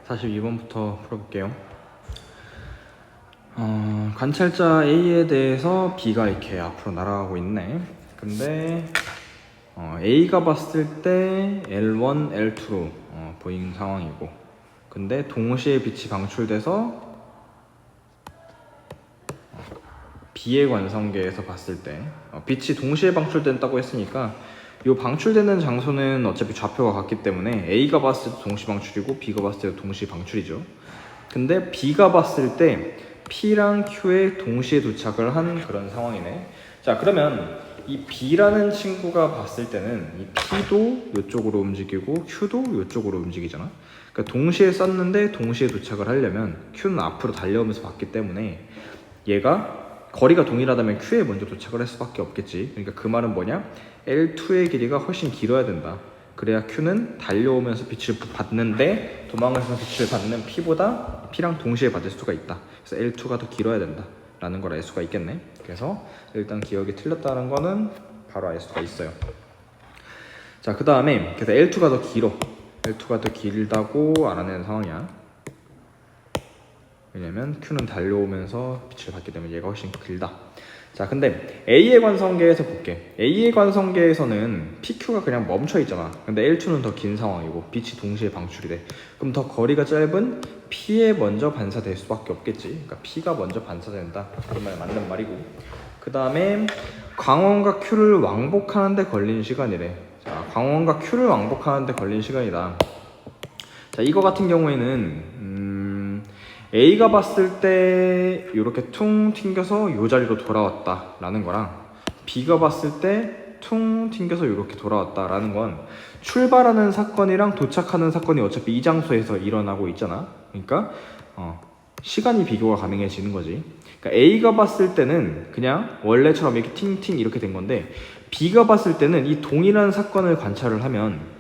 42번부터 풀어볼게요. 관찰자 A에 대해서 B가 이렇게 앞으로 날아가고 있네. 근데 A가 봤을 때 L1, L2로 보이는 상황이고, 근데 동시에 빛이 방출돼서 B의 관성계에서 봤을 때 빛이 동시에 방출된다고 했으니까 이 방출되는 장소는 어차피 좌표가 같기 때문에 A가 봤을 때 동시 방출이고 B가 봤을 때도 동시 방출이죠. 근데 B가 봤을 때 P랑 Q에 동시에 도착을 한 그런 상황이네. 자, 그러면 이 B라는 친구가 봤을 때는 이 P도 이쪽으로 움직이고 Q도 이쪽으로 움직이잖아. 그러니까 동시에 쐈는데 동시에 도착을 하려면 Q는 앞으로 달려오면서 봤기 때문에 얘가 거리가 동일하다면 Q에 먼저 도착을 할 수밖에 없겠지. 그러니까 그 말은 뭐냐? L2의 길이가 훨씬 길어야 된다. 그래야 Q는 달려오면서 빛을 받는데 도망가면서 빛을 받는 P보다 P랑 동시에 받을 수가 있다. 그래서 L2가 더 길어야 된다 라는 걸 알 수가 있겠네. 그래서 일단 기억이 틀렸다는 거는 바로 알 수가 있어요. 자, 그 다음에 그래서 L2가 더 길어. L2가 더 길다고 알아내는 상황이야. 왜냐면 Q는 달려오면서 빛을 받기 때문에 얘가 훨씬 길다. 자, 근데 A의 관성계에서 볼게. A의 관성계에서는 PQ가 그냥 멈춰 있잖아. 근데 L2는 더 긴 상황이고 빛이 동시에 방출이 돼. 그럼 더 거리가 짧은 P에 먼저 반사될 수밖에 없겠지. 그러니까 P가 먼저 반사된다. 그 말 맞는 말이고. 그 다음에 광원과 Q를 왕복하는데 걸린 시간이래. 자, 광원과 Q를 왕복하는데 걸린 시간이다. 자, 이거 같은 경우에는 A가 봤을 때 이렇게 퉁 튕겨서 이 자리로 돌아왔다 라는 거랑 B가 봤을 때 퉁 튕겨서 이렇게 돌아왔다 라는 건 출발하는 사건이랑 도착하는 사건이 어차피 이 장소에서 일어나고 있잖아. 그러니까 시간이 비교가 가능해지는 거지. 그러니까 A가 봤을 때는 그냥 원래처럼 이렇게 팅팅 이렇게 된 건데 B가 봤을 때는 이 동일한 사건을 관찰을 하면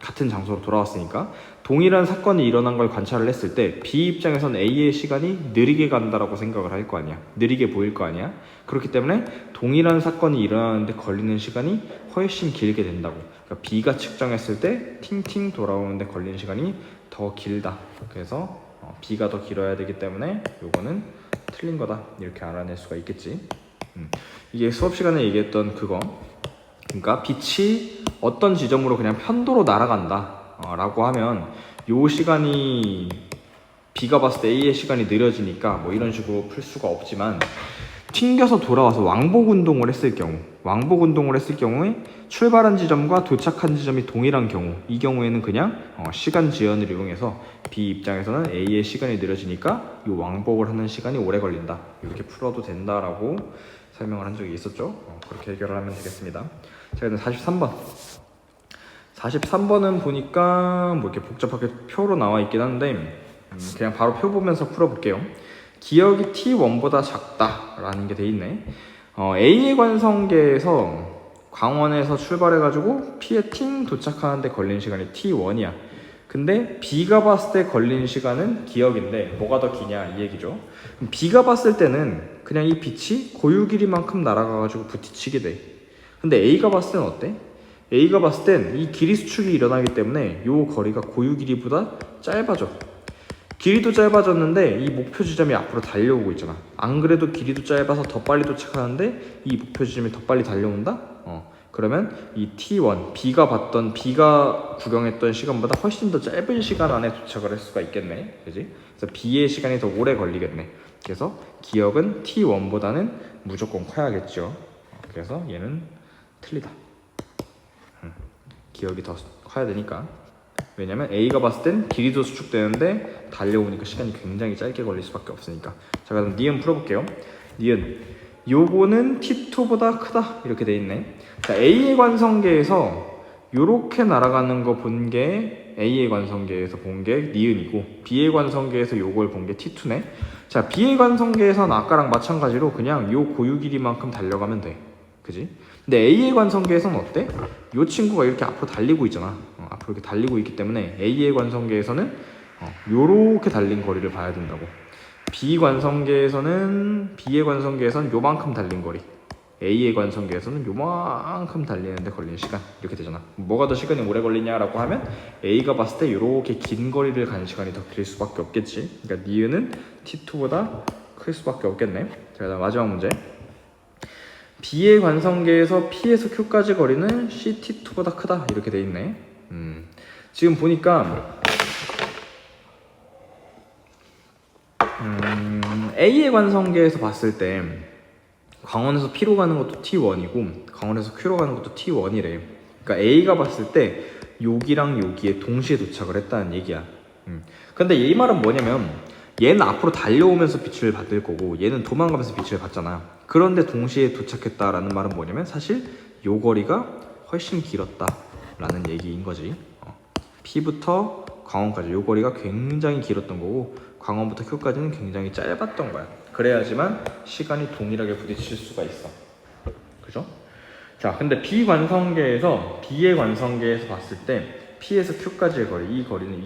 같은 장소로 돌아왔으니까 동일한 사건이 일어난 걸 관찰을 했을 때 B 입장에서는 A의 시간이 느리게 간다라고 생각을 할 거 아니야. 느리게 보일 거 아니야. 그렇기 때문에 동일한 사건이 일어나는데 걸리는 시간이 훨씬 길게 된다고. 그러니까 B가 측정했을 때 팅팅 돌아오는데 걸리는 시간이 더 길다. 그래서 B가 더 길어야 되기 때문에 요거는 틀린 거다. 이렇게 알아낼 수가 있겠지. 이게 수업 시간에 얘기했던 그거. 그러니까 빛이 어떤 지점으로 그냥 편도로 날아간다 라고 하면 요 시간이 B가 봤을 때 A의 시간이 느려지니까 뭐 이런 식으로 풀 수가 없지만 튕겨서 돌아와서 왕복 운동을 했을 경우에 출발한 지점과 도착한 지점이 동일한 경우, 이 경우에는 그냥 시간 지연을 이용해서 B 입장에서는 A의 시간이 느려지니까 이 왕복을 하는 시간이 오래 걸린다. 이렇게 풀어도 된다라고 설명을 한 적이 있었죠. 그렇게 해결을 하면 되겠습니다. 자, 그럼 43번은 보니까 뭐 이렇게 복잡하게 표로 나와 있긴 한데 그냥 바로 표 보면서 풀어볼게요. 기억이 T1보다 작다라는 게 돼 있네. A의 관성계에서 광원에서 출발해가지고 P에 팅 도착하는데 걸린 시간이 T1이야. 근데 B가 봤을 때 걸린 시간은 기억인데 뭐가 더 기냐 이 얘기죠. 그럼 B가 봤을 때는 그냥 이 빛이 고유 길이만큼 날아가가지고 부딪히게 돼. 근데 A가 봤을 때는 어때? A가 봤을 땐 이 길이 수축이 일어나기 때문에 이 거리가 고유 길이보다 짧아져. 길이도 짧아졌는데 이 목표 지점이 앞으로 달려오고 있잖아. 안 그래도 길이도 짧아서 더 빨리 도착하는데 이 목표 지점이 더 빨리 달려온다? 그러면 이 T1, B가 구경했던 시간보다 훨씬 더 짧은 시간 안에 도착을 할 수가 있겠네. 그지? 그래서 B의 시간이 더 오래 걸리겠네. 그래서 기억은 T1보다는 무조건 커야겠죠. 그래서 얘는 틀리다. 기억이 더 커야 되니까. 왜냐면 A가 봤을 땐 길이도 수축되는데 달려오니까 시간이 굉장히 짧게 걸릴 수밖에 없으니까. 자, 그럼 니은 풀어볼게요. 니은 요거는 T2보다 크다 이렇게 돼 있네. 자, A의 관성계에서 요렇게 날아가는 거 본 게 A의 관성계에서 본 게 니은이고 B의 관성계에서 요걸 본 게 T2네. 자, B의 관성계에서는 아까랑 마찬가지로 그냥 요 고유 길이만큼 달려가면 돼. 그지? 근데 A의 관성계에서는 어때? 요 친구가 이렇게 앞으로 달리고 있잖아. 앞으로 이렇게 달리고 있기 때문에 A의 관성계에서는 요렇게 달린 거리를 봐야 된다고. B의 관성계에서는 요만큼 달린 거리 A의 관성계에서는 요만큼 달리는데 걸리는 시간 이렇게 되잖아. 뭐가 더 시간이 오래 걸리냐라고 하면 A가 봤을 때 이렇게 긴 거리를 가는 시간이 더 길 수밖에 없겠지. 그러니까 니은은 T2보다 클 수밖에 없겠네. 자, 그다음 마지막 문제. B의 관성계에서 P에서 Q까지 거리는 CT2보다 크다 이렇게 돼 있네. 지금 보니까 A의 관성계에서 봤을 때 광원에서 P로 가는 것도 T1이고 광원에서 Q로 가는 것도 T1이래. 그러니까 A가 봤을 때 여기랑 여기에 동시에 도착을 했다는 얘기야. 근데 이 말은 뭐냐면 얘는 앞으로 달려오면서 빛을 받을 거고 얘는 도망가면서 빛을 받잖아. 그런데 동시에 도착했다라는 말은 뭐냐면 사실 요 거리가 훨씬 길었다라는 얘기인 거지. P부터 광원까지 요 거리가 굉장히 길었던 거고 광원부터 Q까지는 굉장히 짧았던 거야. 그래야지만 시간이 동일하게 부딪힐 수가 있어. 그죠? 자, 근데 B의 관성계에서 봤을 때 P에서 Q까지의 거리, 이 거리는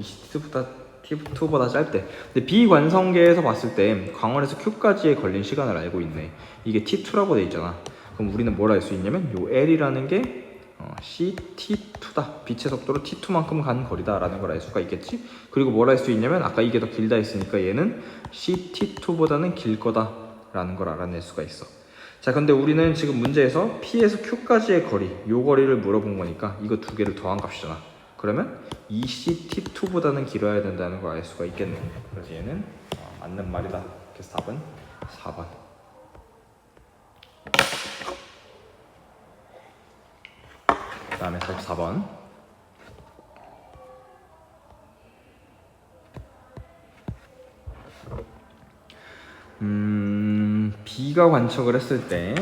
T2보다 짧대. 근데 B관성계에서 봤을 때 광원에서 Q까지의 걸린 시간을 알고 있네. 이게 T2라고 돼 있잖아. 그럼 우리는 뭐라 할 수 있냐면 요 L이라는 게 CT2다. 빛의 속도로 T2만큼 간 거리다 라는 걸 알 수가 있겠지. 그리고 뭘 할 수 있냐면 아까 이게 더 길다 했으니까 얘는 CT2보다는 길 거다 라는 걸 알아낼 수가 있어. 자, 근데 우리는 지금 문제에서 P에서 Q까지의 거리, 요 거리를 물어본 거니까 이거 두 개를 더한 값이잖아. 그러면 이 CT2보다는 길어야 된다는 걸 알 수가 있겠네. 그래서 얘는 맞는 말이다. 그래서 답은 4번. 그 다음에 44번. B가 관측을 했을 때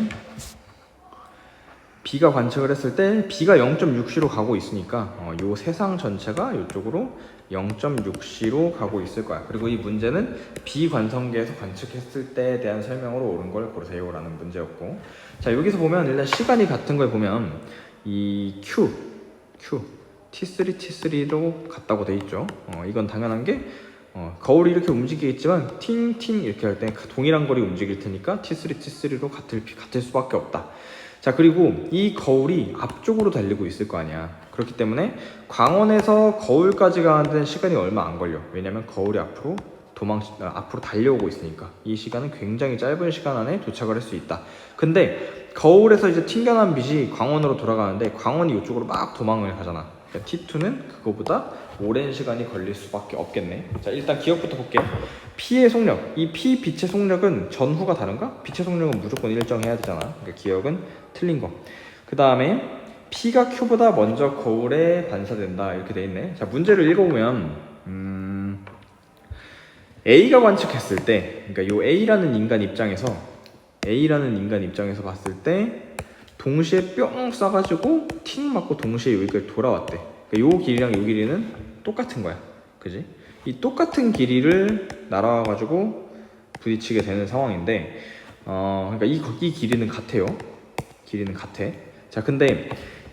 B가 0.6C로 가고 있으니까 요 세상 전체가 이쪽으로 0.6C로 가고 있을 거야. 그리고 이 문제는 B 관성계에서 관측했을 때에 대한 설명으로 옳은 걸 고르세요 라는 문제였고, 자, 여기서 보면 일단 시간이 같은 걸 보면 이 Q T3 T3로 같다고 돼 있죠. 이건 당연한 게 거울이 이렇게 움직이겠지만 팅팅 이렇게 할 때 동일한 거리 움직일 테니까 T3 T3로 같을 수밖에 없다. 자, 그리고 이 거울이 앞쪽으로 달리고 있을 거 아니야. 그렇기 때문에 광원에서 거울까지 가는 데는 시간이 얼마 안 걸려. 왜냐면 거울이 앞으로 달려오고 있으니까 이 시간은 굉장히 짧은 시간 안에 도착을 할 수 있다. 근데 거울에서 이제 튕겨난 빛이 광원으로 돌아가는데 광원이 이쪽으로 막 도망을 가잖아. 그러니까 T2는 그거보다 오랜 시간이 걸릴 수밖에 없겠네. 자, 일단 기억부터 볼게. P의 속력, 이 P 빛의 속력은 전후가 다른가? 빛의 속력은 무조건 일정해야 되잖아. 그러니까 기억은 틀린 거. 그 다음에 P가 Q보다 먼저 거울에 반사된다 이렇게 돼 있네. 자, 문제를 읽어보면 A가 관측했을 때, 그러니까 요 A라는 인간 입장에서 봤을 때 동시에 뿅 쏴가지고 팅 맞고 동시에 여기까지 돌아왔대. 그러니까 요 길이랑 요 길이는 똑같은 거야. 그지? 이 똑같은 길이를 날아와가지고 부딪히게 되는 상황인데, 그러니까 이 길이는 같아요. 자, 근데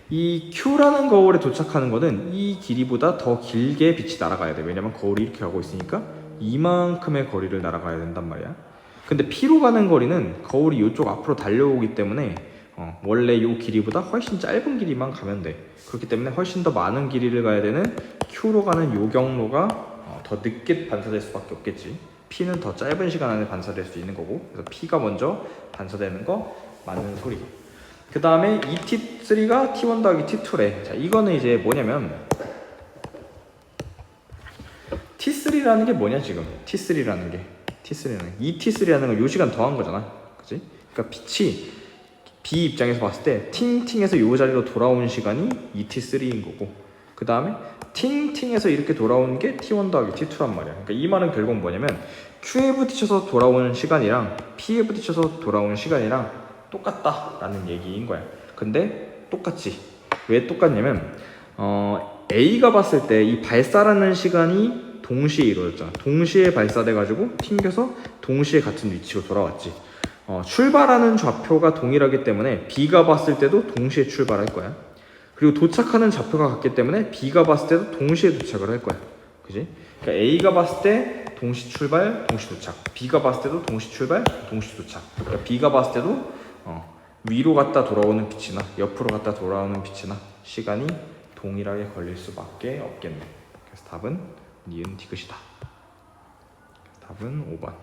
이 Q라는 거울에 도착하는 거는 이 길이보다 더 길게 빛이 날아가야 돼. 왜냐면 거울이 이렇게 가고 있으니까 이만큼의 거리를 날아가야 된단 말이야. 근데 P로 가는 거리는 거울이 이쪽 앞으로 달려오기 때문에 원래 이 길이보다 훨씬 짧은 길이만 가면 돼. 그렇기 때문에 훨씬 더 많은 길이를 가야 되는 Q로 가는 요 경로가 더 늦게 반사될 수밖에 없겠지. P는 더 짧은 시간 안에 반사될 수 있는 거고, 그래서 P가 먼저 반사되는 거 맞는 소리. 그 다음에 이 T3가 T1 더하기 T2래. 자, 이거는 이제 뭐냐면 T3라는 게 뭐냐 지금? T3라는 이 T3라는 건 요 시간 더한 거잖아. 그치? 그러니까 빛이 B 입장에서 봤을 때 팅팅에서 요 자리로 돌아오는 시간이 2t3인 거고, 그 다음에 팅팅에서 이렇게 돌아오는 게 t1 더하기 t2란 말이야. 그러니까 이 말은 결국 뭐냐면 Q에 부딪혀서 돌아오는 시간이랑 P에 부딪혀서 돌아오는 시간이랑 똑같다라는 얘기인 거야. 근데 똑같지. 왜 똑같냐면 A가 봤을 때 이 발사라는 시간이 동시에 이루어졌잖아. 동시에 발사돼가지고 튕겨서 동시에 같은 위치로 돌아왔지. 출발하는 좌표가 동일하기 때문에 B가 봤을 때도 동시에 출발할 거야. 그리고 도착하는 좌표가 같기 때문에 B가 봤을 때도 동시에 도착을 할 거야. 그지? 그러니까 A가 봤을 때 동시 출발, 동시 도착. B가 봤을 때도 동시 출발, 동시 도착. 그러니까 B가 봤을 때도 위로 갔다 돌아오는 빛이나 옆으로 갔다 돌아오는 빛이나 시간이 동일하게 걸릴 수밖에 없겠네. 그래서 답은 니은 디귿이다. 답은 5번.